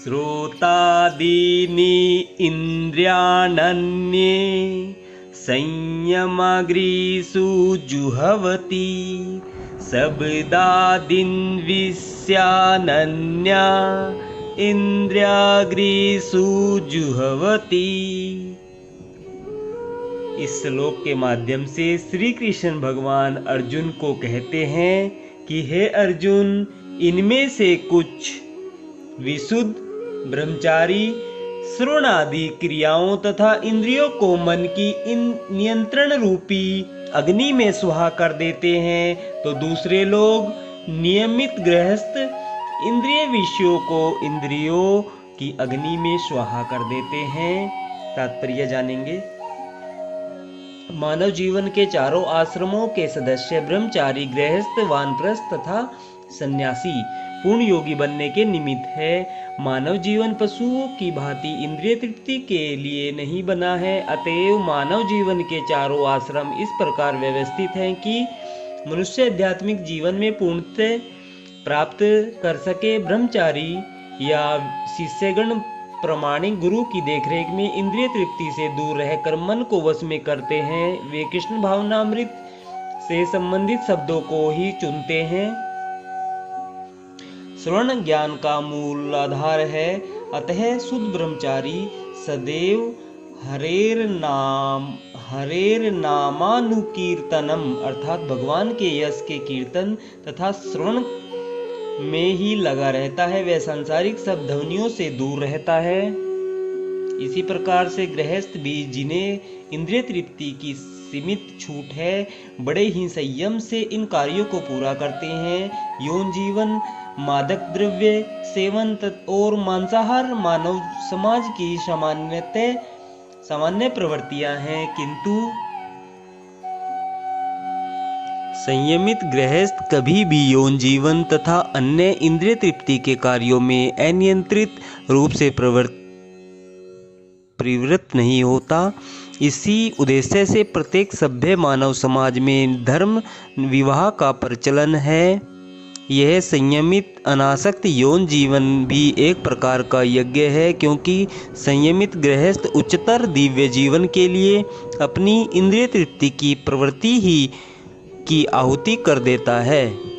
श्रोतादीनि इन्द्रियाण्यन्ये संयमाग्रीषु जुहवति शब्दादीन् विषयानन्या इंद्रियाग्रीषु जुहवति। इस श्लोक के माध्यम से श्री कृष्ण भगवान अर्जुन को कहते हैं कि हे अर्जुन, इनमें से कुछ विशुद्ध ब्रह्मचारी श्रवण आदि क्रियाओं तथा इंद्रियों को मन की इन नियंत्रण रूपी अग्नि में सुहा कर देते हैं, तो दूसरे लोग नियमित गृहस्थ इंद्रिय विषयों को इंद्रियों की अग्नि में स्वाहा कर देते हैं। तात्पर्य जानेंगे। मानव जीवन के चारों आश्रमों के सदस्य ब्रह्मचारी, गृहस्थ, वानप्रस्थ तथा सन्यासी पूर्ण योगी बनने के निमित्त है। मानव जीवन पशुओं की भांति इंद्रिय तृप्ति के लिए नहीं बना है। अतएव मानव जीवन के चारों आश्रम इस प्रकार व्यवस्थित हैं कि मनुष्य आध्यात्मिक जीवन में पूर्णतः प्राप्त कर सके। ब्रह्मचारी या शिष्यगण प्रामाणिक गुरु की देखरेख में इंद्रिय तृप्ति से दूर रहकर मन को वश में करते हैं। वे कृष्ण भावनामृत से संबंधित शब्दों को ही चुनते हैं। श्रवण ज्ञान का मूल आधार है। अतः शुद्ध ब्रह्मचारी सदैव हरेर नामानुकीर्तनम अर्थात भगवान के यश के कीर्तन तथा श्रवण में ही लगा रहता है। वह सांसारिक सब ध्वनियों से दूर रहता है। इसी प्रकार से गृहस्थ भी, जिन्हें इंद्रिय तृप्ति की सीमित छूट है, बड़े ही संयम से इन कार्यों को पूरा करते हैं। यौन जीवन, मादक द्रव्य सेवन और मांसाहार मानव समाज की सामान्य प्रवृत्तियां हैं, किंतु संयमित गृहस्थ कभी भी यौन जीवन तथा अन्य इंद्रिय तृप्ति के कार्यों में अनियंत्रित रूप से प्रवृत्त नहीं होता। इसी उद्देश्य से प्रत्येक सभ्य मानव समाज में धर्म विवाह का प्रचलन है। यह संयमित अनासक्त यौन जीवन भी एक प्रकार का यज्ञ है, क्योंकि संयमित गृहस्थ उच्चतर दिव्य जीवन के लिए अपनी इंद्रिय तृप्ति की प्रवृत्ति ही की आहुति कर देता है।